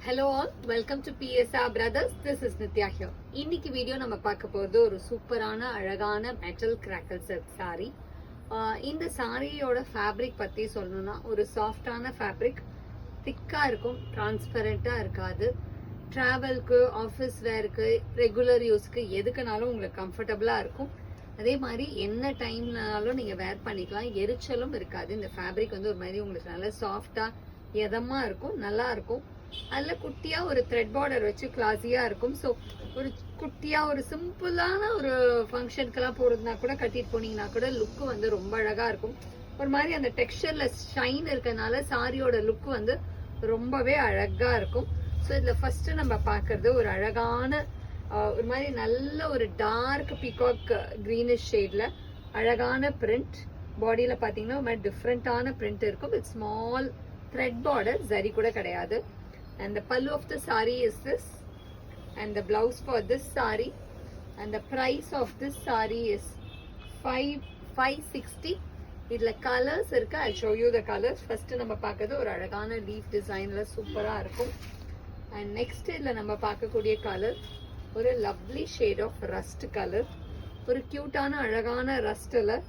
Hello all, welcome to PSR Brothers. This is Nitya here. இன்னைக்கு video நம்ம பார்க்க போறது ஒரு சூப்பரான அழகான மெட்டல் கிராக்கல் செட் saree. இந்த சாரியோட ஃபேப்ரிக் பத்தி சொல்லணும்னா ஒரு சாஃப்டான ஃபேப்ரிக், திக்கா இருக்கும், டிரான்ஸ்பரண்டா இருக்காது. டிராவல்க்கு, ஆஃபீஸ் வேருக்கு, ரெகுலர் யூஸ்க்கு எதுக்குனாலும் உங்களுக்கு கம்ஃபர்டபுளா இருக்கும். அதே மாதிரி என்ன டைம்னாலும் நீங்க வேர் பண்ணிக்கலாம், எரிச்சலும் இருக்காது. இந்த ஃபேப்ரிக் வந்து ஒரு மாதிரி உங்களுக்கு நல்லா சாஃப்டா எதமா இருக்கும், நல்லா இருக்கும். அதுல குட்டியா ஒரு த்ரெட் பார்டர் வச்சு கிளாஸியா இருக்கும். ஸோ ஒரு குட்டியா ஒரு சிம்பிளான ஒரு ஃபங்க்ஷனுக்கெல்லாம் போறதுனா கூட கட்டிட்டு போனீங்கன்னா கூட லுக் வந்து ரொம்ப அழகா இருக்கும். ஒரு மாதிரி அந்த டெக்ஸ்டர்ல ஷைன் இருக்கனால சாரியோட லுக் வந்து ரொம்பவே அழகா இருக்கும். ஸோ இதுல ஃபர்ஸ்ட் நம்ம பாக்குறது ஒரு அழகான ஒரு மாதிரி நல்ல ஒரு டார்க் பீகாக் கிரீனிஷ் ஷேட்ல அழகான பிரிண்ட். பாடியில பாத்தீங்கன்னா ஒரு மாதிரி டிஃப்ரெண்டான பிரிண்ட் இருக்கும். With small thread border, zari கூட கிடையாது. And the pallu of the saree is this, and the blouse for this saree, and the price of this saree is 560. இதுல கலர்ஸ் இருக்கு. I'll show you the colors. First நம்ம பார்க்கிறது ஒரு அழகான leaf டிசைன்ல சூப்பரா இருக்கும். And next இதுல நம்ம பார்க்கக்கூடிய கலர் ஒரு lovely shade of rust colour. ஒரு கியூட்டான அழகான ரஸ்ட்ல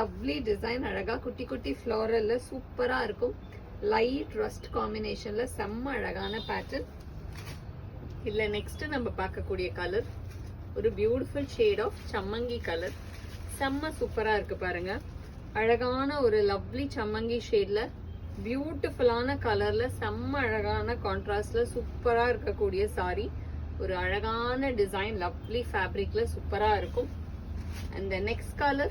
லவ்லி டிசைன், அழகா குட்டி குட்டி ஃப்ளோரல்ல சூப்பரா இருக்கும். லைட் ரஸ்ட் காம்பினேஷன்ல செம்ம அழகான பேட்டர்ன். இதுல நெக்ஸ்ட் நம்ம பார்க்கக்கூடிய கலர் ஒரு பியூட்டிஃபுல் ஷேட் ஆஃப் சம்மங்கி கலர். செம்ம சூப்பரா இருக்கு பாருங்க. அழகான ஒரு லவ்லி சம்மங்கி ஷேட்ல பியூட்டிஃபுல்லான கலர்ல செம்ம அழகான கான்ட்ராஸ்ட்ல சூப்பரா இருக்கக்கூடிய சாரி. ஒரு அழகான டிசைன், லவ்லி ஃபேப்ரிக்ல சூப்பரா இருக்கும். And the next color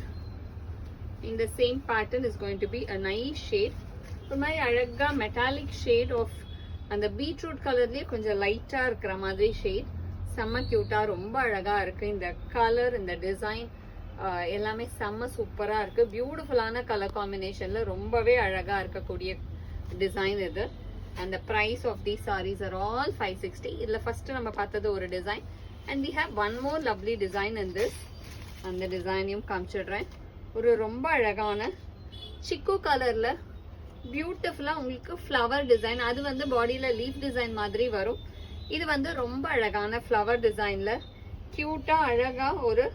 in the same pattern is going to be a nice shade. ஒரு மாதிரி அழகா மெட்டாலிக் ஷேட் ஆஃப் அந்த பீட்ரூட் கலர்லயே கொஞ்சம் லைட்டா இருக்கிற மாதிரி ஷேட். செம்ம கியூட்டா ரொம்ப அழகா இருக்கு. இந்த கலர், இந்த டிசைன் எல்லாமே செம்ம சூப்பரா இருக்கு. பியூட்டிஃபுல்லான கலர் காம்பினேஷன்ல ரொம்பவே அழகா இருக்கக்கூடிய டிசைன் இது. அந்த price of the saris are all 560. இதுல ஃபர்ஸ்ட் நம்ம பார்த்தது ஒரு design. And we have one more lovely design in this. அந்த டிசைனையும் காமிச்சிடுறேன். ஒரு ரொம்ப அழகான சிக்கு கலர்ல பியூட்டிஃபுல்லா உங்களுக்கு ஃப்ளவர் டிசைன். அது வந்து பாடியில லீஃப் டிசைன் மாதிரி வரும். இது வந்து ரொம்ப அழகான ஃப்ளவர் டிசைன்ல கியூட்டா அழகா ஒரு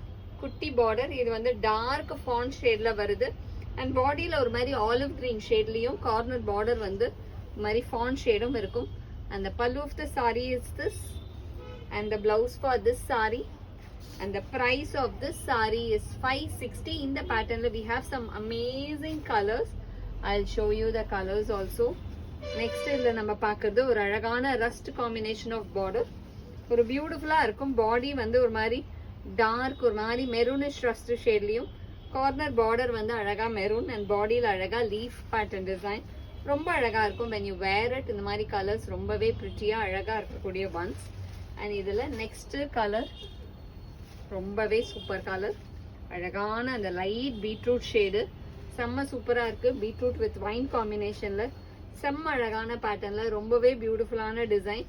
குட்டி பார்டர். இது வந்து டார்க் ஃபாண்ட் ஷேட்ல வருது. அண்ட் பாடியில ஒரு மாதிரி ஆலிவ் கிரீன் ஷேட்லயும் கார்னர் பார்டர் வந்து மாதிரி ஃபாண்ட் ஷேடும் இருக்கும். அந்த pallu of the sari is this, and the blouse for this sari, and the price of this saree is 560. in the pattern we have some amazing colors. I'll show you the colors also. next இதுல நம்ம பார்க்கிறது ஒரு அழகான rust combination of border. ஒரு பியூட்டிஃபுல்லா இருக்கும். பாடி வந்து ஒரு மாதிரி டார்க், ஒரு மாதிரி மெரூனிஷ் ரஸ்ட் ஷேட்லயும் கார்னர் பார்டர் வந்து அழகா மெரூன். அண்ட் பாடியில அழகா லீஃப் பேட்டர்ன் டிசைன் ரொம்ப அழகா இருக்கும். when you wear it இந்த மாதிரி கலர்ஸ் ரொம்பவே பிரிட்டியா அழகா இருக்கக்கூடிய ஒன்ஸ். அண்ட் இதுல நெக்ஸ்ட் கலர் ரொம்பவே சூப்பர் கலர். அழகான அந்த லைட் பீட்ரூட் ஷேடு செம்ம சூப்பரா இருக்கு. பீட்ரூட் வித் வைன் காம்பினேஷன்ல செம்ம அழகான பேட்டர்ன்ல ரொம்பவே பியூட்டிஃபுல்லான design.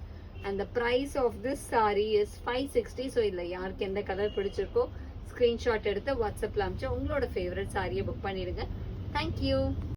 And the price of this sari is 560. So இதுல யாருக்கு எந்த கலர் பிடிச்சிருக்கோ ஸ்கிரீன்ஷாட் எடுத்து வாட்ஸ்அப்ல அனுப்பிச்சு உங்களோட ஃபேவரட் சாரியை புக் பண்ணிடுங்க. தேங்க்யூ.